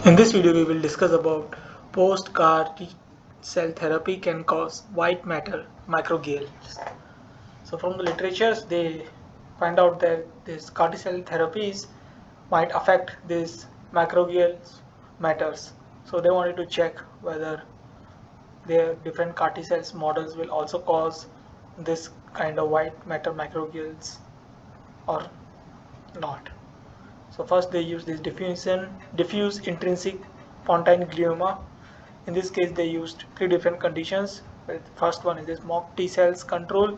In this video, we will discuss about post-CAR T cell therapy can cause white matter microglial. So from the literatures, they find out that this CAR T cell therapies might affect these microglial matters. So they wanted to check whether their different CAR T cells models will also cause this kind of white matter microglials or not. So first they use this diffuse intrinsic pontine glioma. In this case they used three different conditions. The first one is this mock T cells control.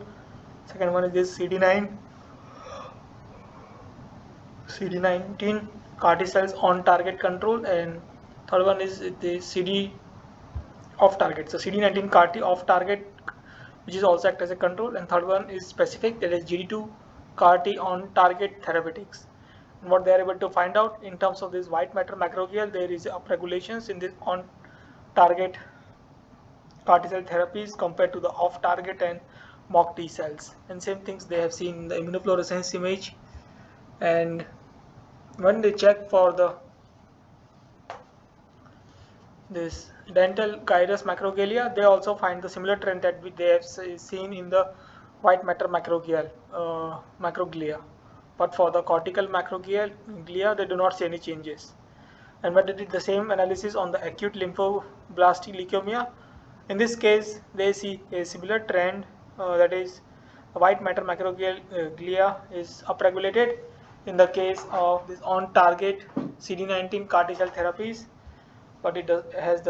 Second one is this CD19 CAR T cells on target control, and third one is the CD off target. So CD19 CAR T off target, which is also act as a control, and third one is specific, that is GD2 CAR T on target therapeutics. And what they are able to find out in terms of this white matter macroglial, there is upregulations in this on target CAR T cell therapies compared to the off target and mock T cells. And same things they have seen in the immunofluorescence image. And when they check for this dental gyrus macroglia, they also find the similar trend that they have seen in the white matter macroglia. But for the cortical macroglia, they do not see any changes. And when they did the same analysis on the acute lymphoblastic leukemia, in this case they see a similar trend, that is white matter macroglia is upregulated in the case of this on target CD19 CAR T cell therapies, but it has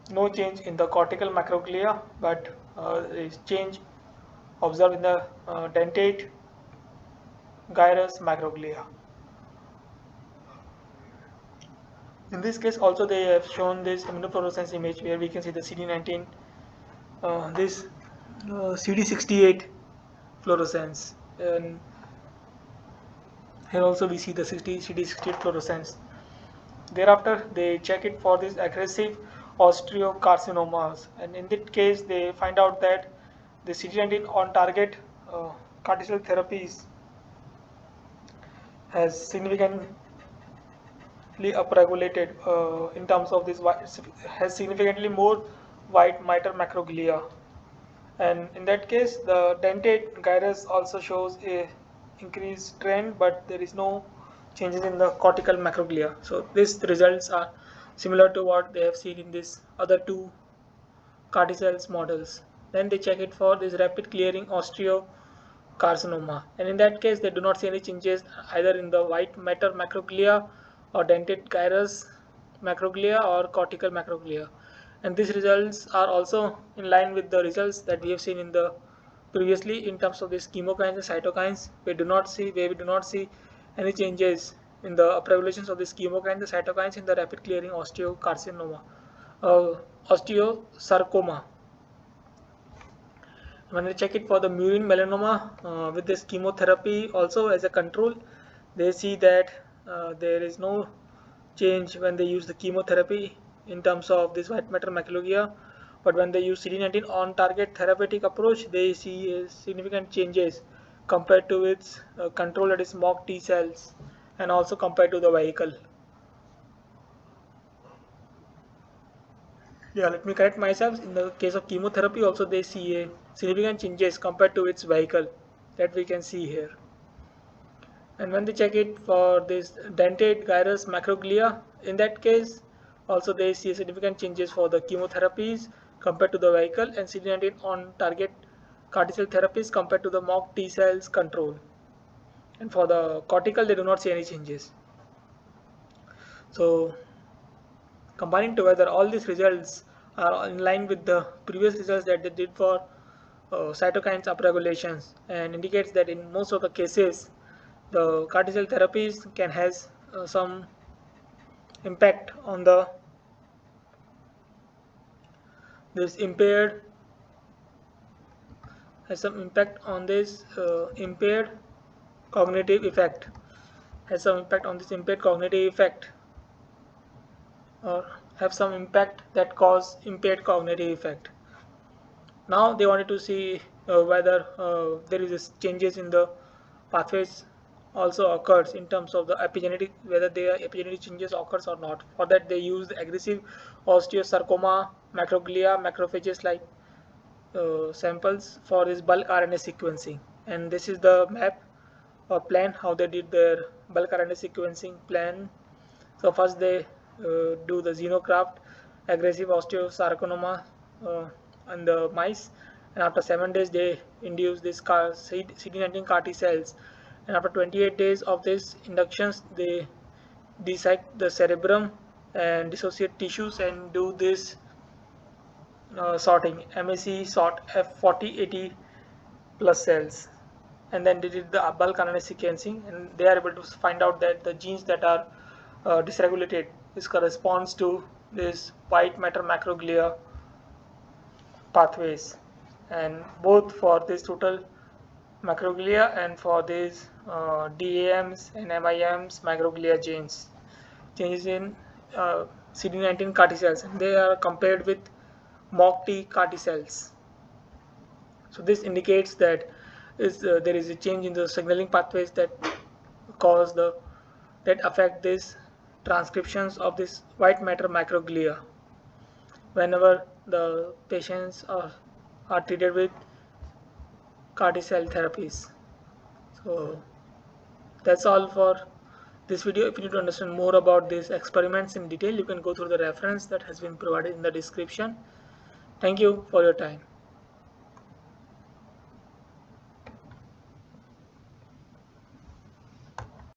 no change in the cortical macroglia, but is change observed in the dentate gyrus macroglia. In this case also they have shown this immunofluorescence image where we can see the CD19, this CD68 fluorescence, and here also we see the CD68 fluorescence. Thereafter they check it for this aggressive osteocarcinomas, and in that case they find out that the CD19 on target CAR T cell therapies has significantly upregulated in terms of this has significantly more white matter macroglia, and in that case the dentate gyrus also shows a increased trend, but there is no changes in the cortical macroglia. So these results are similar to what they have seen in this other two CAR T cells models. Then they check it for this rapid clearing osteocarcinoma, and in that case they do not see any changes either in the white matter macroglia or dentate gyrus macroglia or cortical macroglia. And these results are also in line with the results that we have seen in the previously in terms of these chemokines and cytokines. We do not see any changes in the upregulations of these chemokines and cytokines in the rapid clearing osteocarcinoma, osteosarcoma. When they check it for the murine melanoma with this chemotherapy also as a control, they see that there is no change when they use the chemotherapy in terms of this white matter macroglia, but when they use CD19 on target therapeutic approach, they see significant changes compared to its control, that is mock T cells, and also compared to the vehicle. Yeah, let me correct myself. In the case of chemotherapy also they see a significant changes compared to its vehicle, that we can see here. And when they check it for this dentate gyrus macroglia, in that case also they see significant changes for the chemotherapies compared to the vehicle, and CD19 on target CAR T cell therapies compared to the mock T cells control. And for the cortical they do not see any changes. So combining together, all these results are in line with the previous results that they did for cytokines upregulations, and indicates that in most of the cases the CAR T cell therapies can has some impact on this impaired impaired cognitive effect, has some impact on this impaired cognitive effect, or have some impact that cause impaired cognitive effect. Now they wanted to see whether there is changes in the pathways also occurs in terms of the epigenetic, whether the epigenetic changes occurs or not. For that they use the aggressive osteosarcoma, macroglia, macrophages like samples for this bulk RNA sequencing. And this is the map or plan how they did their bulk RNA sequencing plan. So first they do the xenograft aggressive osteosarcoma on the mice, and after 7 days they induce this CD19 CAR T cells, and after 28 days of this inductions they dissect the cerebrum and dissociate tissues and do this sorting MAC sort F4080 plus cells, and then they did the bulk RNA sequencing, and they are able to find out that the genes that are dysregulated, this corresponds to this white matter macroglia pathways, and both for this total macroglia and for these DAMs and MIMs microglia genes changes in CD19 CAR T cells, and they are compared with mock T CAR T cells. So this indicates that there is a change in the signaling pathways that cause the that affect this transcriptions of this white matter macroglia whenever the patients are treated with CAR T cell therapies. So that's all for this video. If you need to understand more about these experiments in detail, you can go through the reference that has been provided in the description. Thank you for your time.